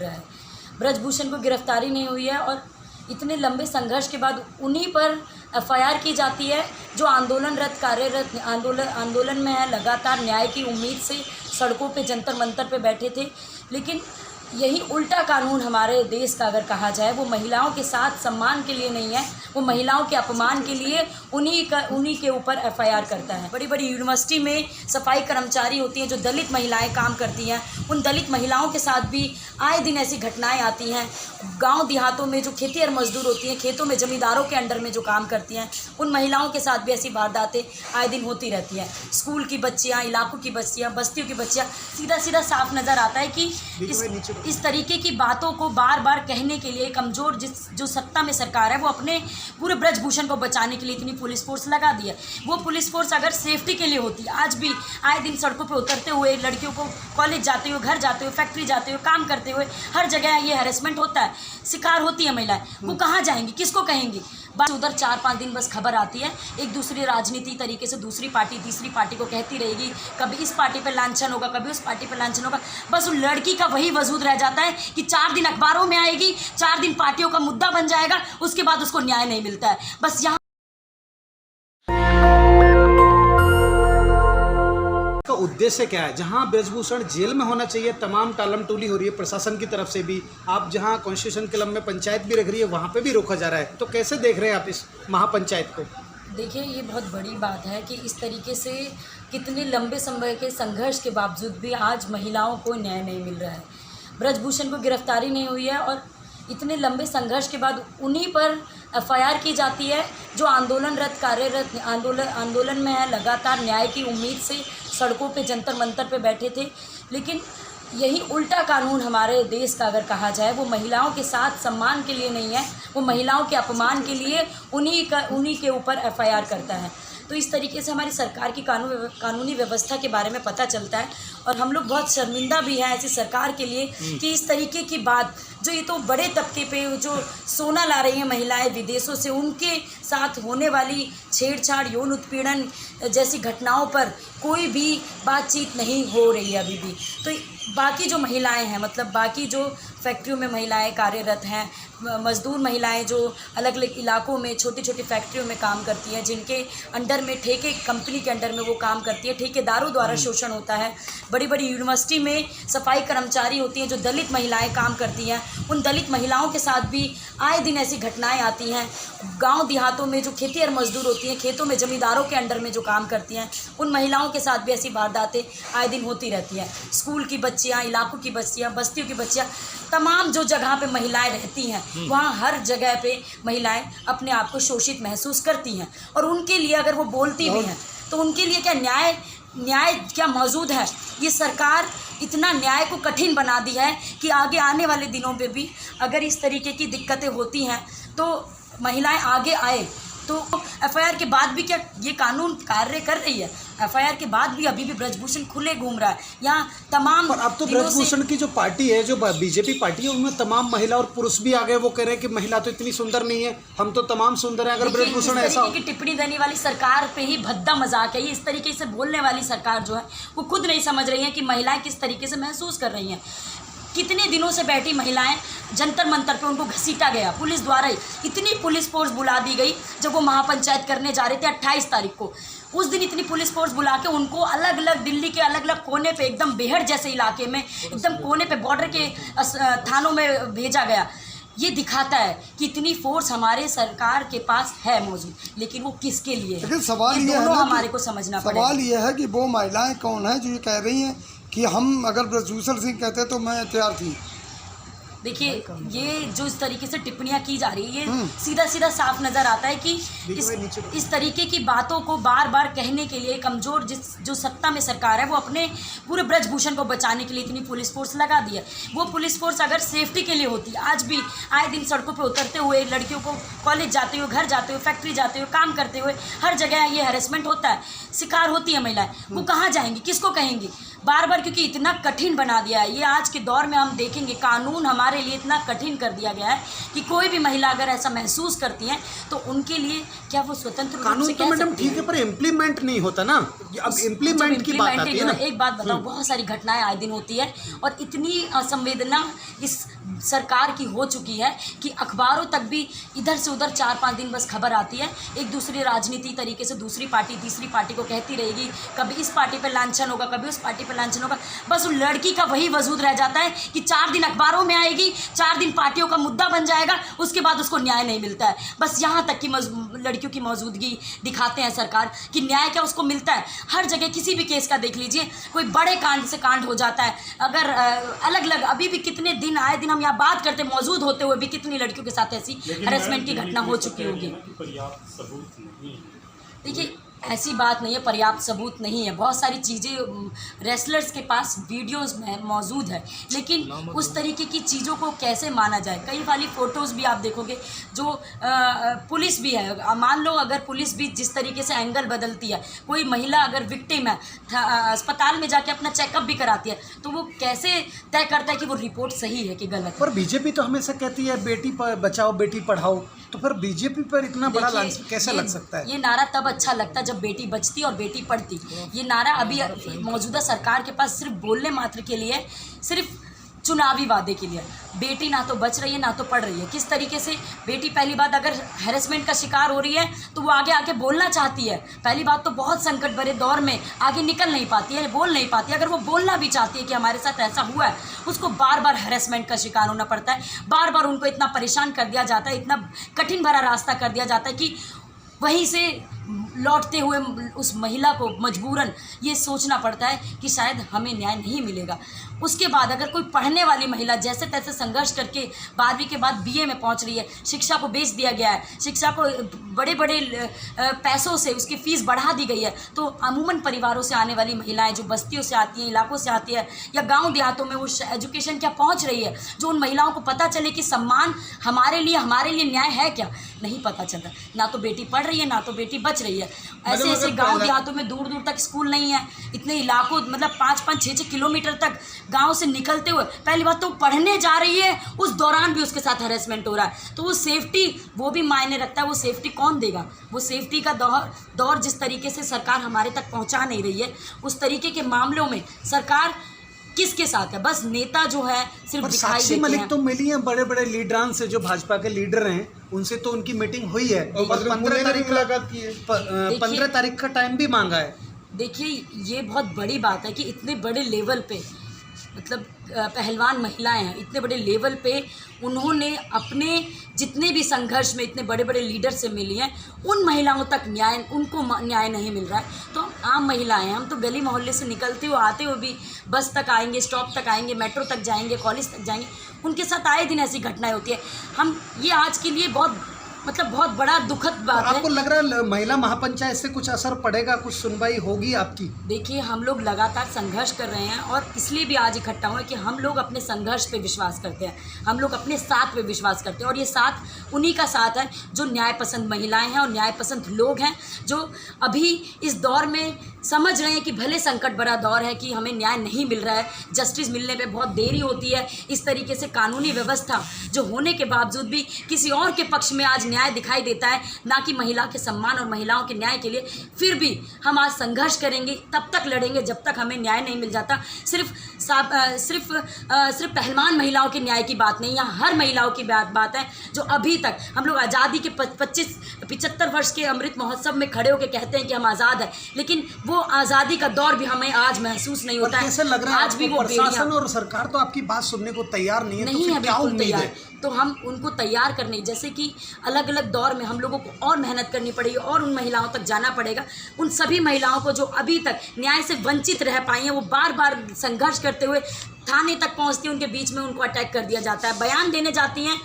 रहा है। ब्रजभूषण को गिरफ्तारी नहीं हुई है और इतने लंबे संघर्ष के बाद उन्हीं पर एफआईआर की जाती है जो कार्यरत आंदोलन में है, लगातार न्याय की उम्मीद से सड़कों पे जंतर मंतर पे बैठे थे। लेकिन यही उल्टा कानून हमारे देश का अगर कहा जाए वो महिलाओं के साथ सम्मान के लिए नहीं है, वो महिलाओं के अपमान के लिए उन्हीं के ऊपर एफआईआर करता है। बड़ी बड़ी यूनिवर्सिटी में सफाई कर्मचारी होती हैं जो दलित महिलाएं काम करती हैं, उन दलित महिलाओं के साथ भी आए दिन ऐसी घटनाएं आती हैं। गांव देहातों में जो खेती और मजदूर होती हैं, खेतों में जमींदारों के अंडर में जो काम करती हैं, उन महिलाओं के साथ भी ऐसी वारदातें आए दिन होती रहती हैं। स्कूल की बच्चियाँ, इलाकों की बच्चियाँ, बस्तियों की बच्चियाँ, सीधा सीधा साफ नज़र आता है कि इस तरीके की बातों को बार बार कहने के लिए कमज़ोर जो सत्ता में सरकार है वो अपने पूरे ब्रजभूषण को बचाने के लिए इतनी पुलिस फोर्स लगा दी है। वो पुलिस फोर्स अगर सेफ्टी के लिए होती, आज भी आए दिन सड़कों पे उतरते हुए लड़कियों को कॉलेज जाते हुए, घर जाते हुए, फैक्ट्री जाते हुए, काम करते हुए हर जगह ये हैरेसमेंट होता है, शिकार होती है महिलाएं, वो कहाँ जाएंगी, किसको कहेंगी? बस उधर 4-5 दिन बस खबर आती है, एक दूसरी राजनीति तरीके से दूसरी पार्टी तीसरी पार्टी को कहती रहेगी, कभी इस पार्टी पे लांछन होगा, कभी उस पार्टी पे लांछन होगा। बस उन लड़की का वही वजूद रह जाता है कि 4 दिन अखबारों में आएगी, 4 दिन पार्टियों का मुद्दा बन जाएगा, उसके बाद उसको न्याय नहीं मिलता है। बस यहाँ का उद्देश्य क्या है? जहां ब्रजभूषण जेल में होना चाहिए, तमाम टालम टोली हो रही है प्रशासन की तरफ से भी। आप जहां कॉन्स्टिट्यूशन क्लब में पंचायत भी रख रही है, वहां पे भी रोका जा रहा है। तो कैसे देख रहे हैं आप इस महापंचायत को? देखिए, ये बहुत बड़ी बात है कि इस तरीके से कितने लंबे समय के संघर्ष के बावजूद भी आज महिलाओं को न्याय नहीं मिल रहा है। ब्रजभूषण को गिरफ्तारी नहीं हुई है और इतने लंबे संघर्ष के बाद उन्हीं पर एफआईआर की जाती है जो आंदोलन में है, लगातार न्याय की उम्मीद से सड़कों पे जंतर मंतर पे बैठे थे। लेकिन यही उल्टा कानून हमारे देश का अगर कहा जाए वो महिलाओं के साथ सम्मान के लिए नहीं है, वो महिलाओं के अपमान के लिए उन्हीं के ऊपर एफआईआर करता है। तो इस तरीके से हमारी सरकार की कानूनी व्यवस्था के बारे में पता चलता है और हम लोग बहुत शर्मिंदा भी हैं ऐसी सरकार के लिए कि इस तरीके की बात जो ये तो बड़े तबके पे जो सोना ला रही हैं महिलाएं विदेशों से, उनके साथ होने वाली छेड़छाड़, यौन उत्पीड़न जैसी घटनाओं पर कोई भी बातचीत नहीं हो रही है अभी भी। तो बाकी जो महिलाएं हैं, मतलब बाकी जो फैक्ट्रियों में महिलाएं कार्यरत हैं, मजदूर महिलाएं जो अलग अलग इलाकों में छोटी छोटी फैक्ट्रियों में काम करती हैं, जिनके अंडर में ठेके कंपनी के अंडर में वो काम करती है, ठेकेदारों द्वारा शोषण होता है। बड़ी बड़ी यूनिवर्सिटी में सफाई कर्मचारी होती हैं जो दलित महिलाएं काम करती हैं, उन दलित महिलाओं के साथ भी आए दिन ऐसी घटनाएं आती हैं। गांव देहातों में जो खेती और मजदूर होती हैं, खेतों में जमींदारों के अंडर में जो काम करती हैं, उन महिलाओं के साथ भी ऐसी वारदातें आए दिन होती रहती हैं। स्कूल की बच्चियाँ, इलाकों की बच्चियाँ, बस्तियों की बच्चियाँ, तमाम जो जगह पे महिलाएं रहती हैं वहाँ हर जगह पे महिलाएं अपने आप को शोषित महसूस करती हैं और उनके लिए अगर वो बोलती भी हैं तो उनके लिए क्या न्याय क्या मौजूद है? ये सरकार इतना न्याय को कठिन बना दी है कि आगे आने वाले दिनों पे भी अगर इस तरीके की दिक्कतें होती हैं तो महिलाएं आगे आए। तो एफआईआर के बाद भी क्या ये कानून कार्य कर रही है? एफआईआर के बाद भी अभी भी ब्रजभूषण खुले घूम रहा है यहाँ तमाम। पर अब तो ब्रजभूषण की जो पार्टी है, जो बीजेपी पार्टी है, उनमें तमाम महिला और पुरुष भी आ गए। वो कह रहे हैं कि महिला तो इतनी सुंदर नहीं है, हम तो तमाम सुंदर हैं। अगर ब्रजभूषण ऐसा की टिप्पणी देने वाली सरकार पे ही भद्दा मजाक है। इस तरीके से बोलने वाली सरकार जो है वो खुद नहीं समझ रही है कि महिलाएं किस तरीके से महसूस कर रही हैं। कितने दिनों से बैठी महिलाएं जंतर मंतर पे उनको घसीटा गया पुलिस द्वारा ही। इतनी पुलिस फोर्स बुला दी गई जब वो महापंचायत करने जा रहे थे 28 तारीख को। उस दिन इतनी पुलिस फोर्स बुला के उनको अलग अलग दिल्ली के अलग अलग कोने पे, एकदम बेहड़ जैसे इलाके में, एकदम कोने पे बॉर्डर के थानों में भेजा गया। ये दिखाता है कि इतनी फोर्स हमारे सरकार के पास है मौजूद, लेकिन वो किसके लिए है? लेकिन सवाल ये है हमारे को समझना पड़ेगा। सवाल ये है कि वो महिलाएं कौन है जो ये कह रही हैं कि हम अगर ब्रजभूषण सिंह कहते तो मैं तैयार थी। देखिए, ये जो इस तरीके से टिप्पणियां की जा रही है ये सीधा सीधा साफ नज़र आता है कि इस तरीके की बातों को बार बार कहने के लिए कमज़ोर जो सत्ता में सरकार है वो अपने पूरे ब्रजभूषण को बचाने के लिए इतनी पुलिस फोर्स लगा दी है। वो पुलिस फोर्स अगर सेफ्टी के लिए होती, आज भी आए दिन सड़कों पे उतरते हुए लड़कियों को कॉलेज जाते हुए, घर जाते हुए, फैक्ट्री जाते हुए, काम करते हुए हर जगह ये हैरेसमेंट होता है, शिकार होती है महिलाएं, वो कहाँ जाएंगी, किसको कहेंगी? बार बार, क्योंकि इतना कठिन बना दिया है ये। आज के दौर में हम देखेंगे कानून हमारे लिए इतना कठिन कर दिया गया है कि कोई भी महिला अगर ऐसा महसूस करती हैं तो उनके लिए क्या वो स्वतंत्र रूप से कानून तो कह मैडम सकती ठीक है, पर इम्प्लीमेंट नहीं होता ना। अब इम्प्लीमेंट की बात आती है ना। एक बात बताओ, बहुत सारी घटनाएं आए दिन होती है और इतनी असंवेदना इस सरकार की हो चुकी है कि अखबारों तक भी इधर से उधर 4-5 दिन बस खबर आती है। एक दूसरी राजनीति तरीके से दूसरी पार्टी तीसरी पार्टी को कहती रहेगी, कभी इस पार्टी पर लांछन होगा, कभी उस पार्टी पर लांछन होगा। बस उन लड़की का वही वजूद रह जाता है कि 4 दिन अखबारों में आएगी, 4 दिन पार्टियों का मुद्दा बन जाएगा, उसके बाद उसको न्याय नहीं मिलता है। बस यहाँ तक कि लड़कियों की मौजूदगी दिखाते हैं सरकार कि न्याय क्या उसको मिलता है। हर जगह किसी भी केस का देख लीजिए, कोई बड़े कांड से कांड हो जाता है। अगर अलग अलग अभी भी कितने दिन आए दिन हम यहाँ बात करते, मौजूद होते हुए भी कितनी लड़कियों के साथ ऐसी हरेसमेंट की घटना हो चुकी होगी। देखिए, ऐसी बात नहीं है, पर्याप्त सबूत नहीं है। बहुत सारी चीज़ें रेसलर्स के पास वीडियोस में मौजूद है, लेकिन उस तरीके की चीज़ों को कैसे माना जाए। कई वाली फ़ोटोज़ भी आप देखोगे जो पुलिस भी है, मान लो अगर पुलिस भी जिस तरीके से एंगल बदलती है, कोई महिला अगर विक्टिम है अस्पताल में जाके अपना चेकअप भी कराती है, तो वो कैसे तय करता है कि वो रिपोर्ट सही है कि गलत है। पर बीजेपी तो हमेशा कहती है बेटी बचाओ बेटी पढ़ाओ, तो फिर बीजेपी पर इतना बड़ा लांछन कैसे लग सकता है? ये नारा तब अच्छा लगता है जब बेटी बचती और बेटी पढ़ती। ये नारा अभी मौजूदा सरकार के पास सिर्फ बोलने मात्र के लिए, सिर्फ चुनावी वादे के लिए। बेटी ना तो बच रही है ना तो पढ़ रही है। किस तरीके से बेटी पहली बात अगर हैरेसमेंट का शिकार हो रही है तो वो आगे बोलना चाहती है। पहली बात तो बहुत संकट भरे दौर में आगे निकल नहीं पाती है, बोल नहीं पाती है। अगर वो बोलना भी चाहती है कि हमारे साथ ऐसा हुआ है, उसको बार बार हैरेसमेंट का शिकार होना पड़ता है। बार बार उनको इतना परेशान कर दिया जाता है, इतना कठिन भरा रास्ता कर दिया जाता है कि वहीं से लौटते हुए उस महिला को मजबूरन ये सोचना पड़ता है कि शायद हमें न्याय नहीं मिलेगा। उसके बाद अगर कोई पढ़ने वाली महिला जैसे तैसे संघर्ष करके 12वीं के बाद BA में पहुंच रही है, शिक्षा को बेच दिया गया है, शिक्षा को बड़े बड़े पैसों से उसकी फ़ीस बढ़ा दी गई है, तो अमूमन परिवारों से आने वाली महिलाएं जो बस्तियों से आती हैं, इलाकों से आती है या गांव देहातों में, वो एजुकेशन क्या पहुंच रही है, जो उन महिलाओं को पता चले कि सम्मान हमारे लिए न्याय है क्या, नहीं पता चलता। ना तो बेटी पढ़ रही है ना तो बेटी बच रही है। ऐसे ऐसे गांव देहातों में दूर दूर तक स्कूल नहीं है, इतने इलाकों मतलब 5-5, 6-6 किलोमीटर तक गांव से निकलते हुए पहली बात तो पढ़ने जा रही है, उस दौरान भी उसके साथ हैरेसमेंट हो रहा है, तो वो सेफ्टी वो भी मायने रखता है। वो सेफ्टी कौन देगा? वो सेफ्टी का दौर जिस तरीके से सरकार हमारे तक पहुंचा नहीं रही है, उस तरीके के मामलों में सरकार किसके साथ है? बस नेता जो है सिर्फ दिखाई देते हैं। मलिक तो मिली हैं बड़े बड़े लीडरान से, जो भाजपा के लीडर हैं, उनसे तो उनकी मीटिंग हुई है और 15 तारीख मुलाकात की है, 15 तारीख का टाइम भी मांगा है। देखिए, ये बहुत बड़ी बात है कि इतने बड़े लेवल पे मतलब पहलवान महिलाएं हैं, इतने बड़े लेवल पे उन्होंने अपने जितने भी संघर्ष में इतने बड़े बड़े लीडर से मिली हैं, उन महिलाओं तक उनको न्याय नहीं मिल रहा है। तो हम आम महिलाएं हैं, हम तो गली मोहल्ले से निकलते हुए आते हुए भी बस तक आएंगे, स्टॉप तक आएंगे, मेट्रो तक जाएंगे, कॉलेज तक जाएंगे, उनके साथ आए दिन ऐसी घटनाएं होती है। हम ये आज के लिए बहुत बड़ा दुखद बात है। आपको लग रहा है महिला महापंचायत से कुछ असर पड़ेगा, कुछ सुनवाई होगी आपकी? देखिए, हम लोग लगातार संघर्ष कर रहे हैं और इसलिए भी आज इकट्ठा हुए कि हम लोग अपने संघर्ष पे विश्वास करते हैं, हम लोग अपने साथ पे विश्वास करते हैं। और ये साथ उन्हीं का साथ है जो न्याय पसंद महिलाएं हैं और न्याय पसंद लोग हैं, जो अभी इस दौर में समझ रहे हैं कि भले संकट भरा दौर है कि हमें न्याय नहीं मिल रहा है, जस्टिस मिलने पे बहुत देरी होती है, इस तरीके से कानूनी व्यवस्था जो होने के बावजूद भी किसी और के पक्ष में आज न्याय दिखाई देता है, ना कि महिला के सम्मान और महिलाओं के न्याय के लिए। फिर भी हम आज संघर्ष करेंगे, तब तक लड़ेंगे जब तक हमें न्याय नहीं मिल जाता। सिर्फ पहलवान महिलाओं के न्याय की बात नहीं, यहाँ हर महिलाओं की बात है जो अभी तक हम लोग आज़ादी के 75 वर्ष के अमृत महोत्सव में खड़े होकर कहते हैं कि हम आज़ाद हैं, लेकिन वो आज़ादी का दौर भी हमें आज महसूस नहीं होता है। कैसे लग रहा है आज भी वो प्रशासन और सरकार तो आपकी बात सुनने को तैयार नहीं है, नहीं तो है, क्या बिल्कुल उम्मीद तैयार है? तो हम उनको तैयार करने, जैसे कि अलग अलग दौर में हम लोगों को और मेहनत करनी पड़ेगी और उन महिलाओं तक जाना पड़ेगा। उन सभी महिलाओं को जो अभी तक न्याय से वंचित रह पाई हैं, वो बार बार संघर्ष करते हुए थाने तक पहुंचती हैं, उनके बीच में उनको अटैक कर दिया जाता है। बयान देने जाती हैं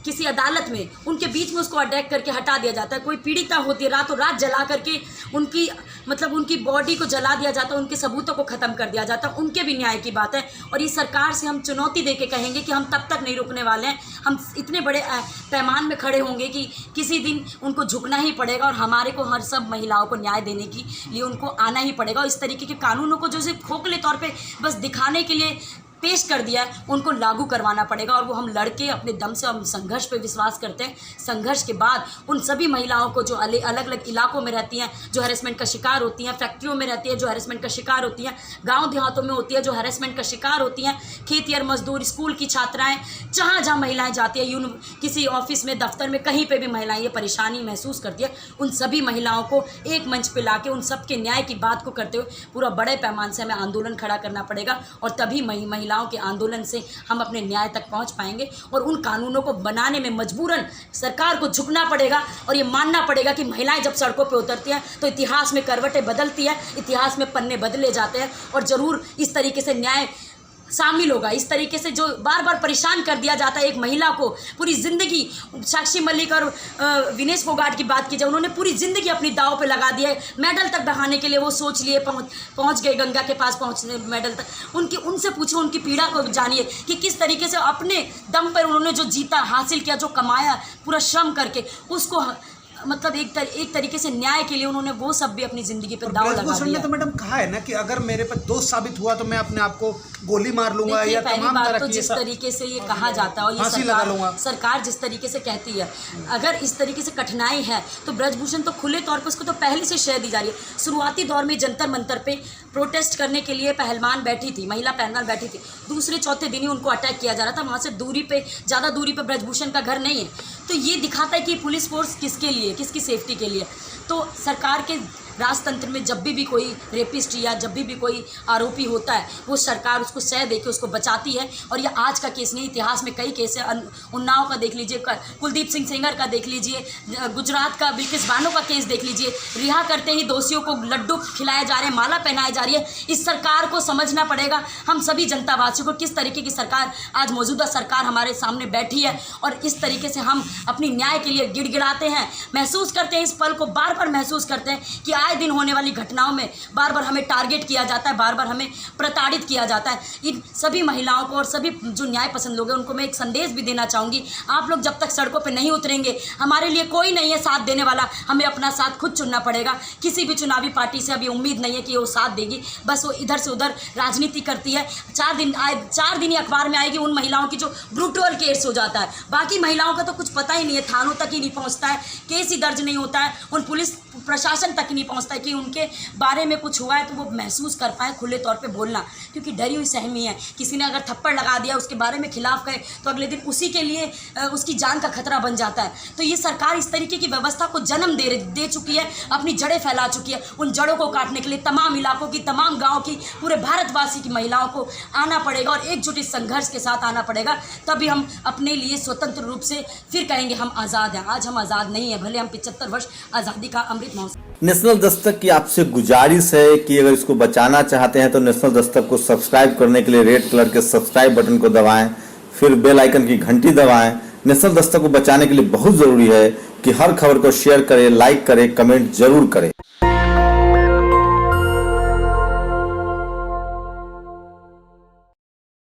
किसी अदालत में उनके बीच में उसको अटैक करके हटा दिया जाता है। कोई पीड़िता होती है, रातों रात जला करके उनकी बॉडी को जला दिया जाता है, उनके सबूतों को ख़त्म कर दिया जाता है, उनके भी न्याय की बात है। और ये सरकार से हम चुनौती दे के कहेंगे कि हम तब तक नहीं रुकने वाले हैं, हम इतने बड़े पैमान में खड़े होंगे कि किसी दिन उनको झुकना ही पड़ेगा और हमारे को हर सब महिलाओं को न्याय देने के लिए उनको आना ही पड़ेगा। और इस तरीके के कानूनों को जो सिर्फ खोखले तौर पे बस दिखाने के लिए पेश कर दिया है, उनको लागू करवाना पड़ेगा। और वो हम लड़के अपने दम से हम संघर्ष पे विश्वास करते हैं। संघर्ष के बाद उन सभी महिलाओं को जो अलग अलग इलाकों में रहती हैं, जो हैरेसमेंट का शिकार होती हैं, फैक्ट्रियों में रहती है जो हैरेसमेंट का शिकार होती हैं, गांव देहातों में होती है जो हैरेसमेंट का शिकार होती हैं, खेतिहर मजदूर, स्कूल की छात्राएँ, जहाँ जहाँ महिलाएँ जाती है, किसी ऑफिस में, दफ्तर में, कहीं पर भी महिलाएँ ये परेशानी महसूस करती है, उन सभी महिलाओं को एक मंच पर ला के उन सबके न्याय की बात को करते हुए पूरा बड़े पैमाने से हमें आंदोलन खड़ा करना पड़ेगा। और तभी महिलाओं के आंदोलन से हम अपने न्याय तक पहुंच पाएंगे। और उन कानूनों को बनाने में मजबूरन सरकार को झुकना पड़ेगा और ये मानना पड़ेगा कि महिलाएं जब सड़कों पे उतरती हैं तो इतिहास में करवटें बदलती हैं, इतिहास में पन्ने बदले जाते हैं। और ज़रूर इस तरीके से न्याय शामिल होगा। इस तरीके से जो बार बार परेशान कर दिया जाता है एक महिला को पूरी ज़िंदगी, साक्षी मलिक और विनेश फोगाट की बात की जाए, उन्होंने पूरी ज़िंदगी अपनी दाव पे लगा दिया है। मेडल तक बहाने के लिए वो सोच लिए पहुंच गए, गंगा के पास पहुंचने मेडल तक। उनसे पूछो, उनकी पीड़ा को जानिए कि किस तरीके से अपने दम पर उन्होंने जो जीता, हासिल किया, जो कमाया पूरा श्रम करके, उसको मतलब एक तरीके से न्याय के लिए उन्होंने वो सब भी अपनी ज़िंदगी पे दाव लगा दिया। तो मैडम कहा है ना कि अगर मेरे पर दोष साबित हुआ तो मैं अपने आप को गोली मार लूंगा या तमाम तरह की, जिस तरीके से ये कहा जाता है और ये सरकार जिस तरीके से कहती है, अगर इस तरीके से कठिनाई है तो ब्रजभूषण तो खुले तौर पर उसको तो पहले से शय दी जा रही है। शुरुआती दौर में जंतर मंतर पे प्रोटेस्ट करने के लिए पहलवान बैठी थी, महिला पहलवान बैठी थी, दूसरे चौथे दिन ही उनको अटैक किया जा रहा था। वहाँ से ज़्यादा दूरी पे ब्रजभूषण का घर नहीं है। तो ये दिखाता है कि पुलिस फोर्स किसके लिए, किसकी सेफ्टी के लिए। तो सरकार के राजतंत्र में जब भी कोई रेपिस्ट या जब भी कोई आरोपी होता है, वो सरकार उसको सह दे के उसको बचाती है। और ये आज का केस नहीं, इतिहास में कई केस है। उन्नाव का देख लीजिए, कुलदीप सिंह सेंगर का देख लीजिए, गुजरात का बिल्किस बानो का केस देख लीजिए। रिहा करते ही दोषियों को लड्डू खिलाए जा रहे हैं, माला पहनाई जा रही है। इस सरकार को समझना पड़ेगा, हम सभी जनतावासियों को, किस तरीके की सरकार आज मौजूदा सरकार हमारे सामने बैठी है। और इस तरीके से हम अपनी न्याय के लिए गिड़गिड़ाते हैं, महसूस करते हैं, इस पल को बार बार महसूस करते हैं कि आए दिन होने वाली घटनाओं में बार बार हमें टारगेट किया जाता है, बार बार हमें प्रताड़ित किया जाता है। इन सभी महिलाओं को और सभी जो न्याय पसंद लोग हैं उनको मैं एक संदेश भी देना चाहूँगी, आप लोग जब तक सड़कों पे नहीं उतरेंगे, हमारे लिए कोई नहीं है साथ देने वाला। हमें अपना साथ खुद चुनना पड़ेगा। किसी भी चुनावी पार्टी से अभी उम्मीद नहीं है कि वो साथ देगी, बस वो इधर से उधर राजनीति करती है। 4 दिन ही अखबार में आएगी उन महिलाओं की जो ब्रूटल केस हो जाता है, बाकी महिलाओं का तो कुछ पता ही नहीं है, थानों तक ही नहीं पहुँचता है, केस ही दर्ज नहीं होता है, उन पुलिस प्रशासन तक नहीं पहुँचता है कि उनके बारे में कुछ हुआ है तो वो महसूस कर पाए खुले तौर पे बोलना। क्योंकि डरी हुई सहमी है, किसी ने अगर थप्पड़ लगा दिया, उसके बारे में खिलाफ गए तो अगले दिन उसी के लिए उसकी जान का खतरा बन जाता है। तो ये सरकार इस तरीके की व्यवस्था को जन्म दे चुकी है, अपनी जड़ें फैला चुकी है। उन जड़ों को काटने के लिए तमाम इलाकों की, तमाम गाँव की, पूरे भारतवासी की महिलाओं को आना पड़ेगा और एकजुट इस संघर्ष के साथ आना पड़ेगा। तभी हम अपने लिए स्वतंत्र रूप से फिर कहेंगे हम आज़ाद हैं। आज हम आज़ाद नहीं हैं, भले हम 75 वर्ष आज़ादी का अमृत महोत्सव। नेशनल दस्तक की आपसे गुजारिश है कि अगर इसको बचाना चाहते हैं तो नेशनल दस्तक को सब्सक्राइब करने के लिए रेड कलर के सब्सक्राइब बटन को दबाएं, फिर बेल आइकन की घंटी दबाएं। नेशनल दस्तक को बचाने के लिए बहुत ज़रूरी है कि हर खबर को शेयर करें, लाइक करें, कमेंट जरूर करें।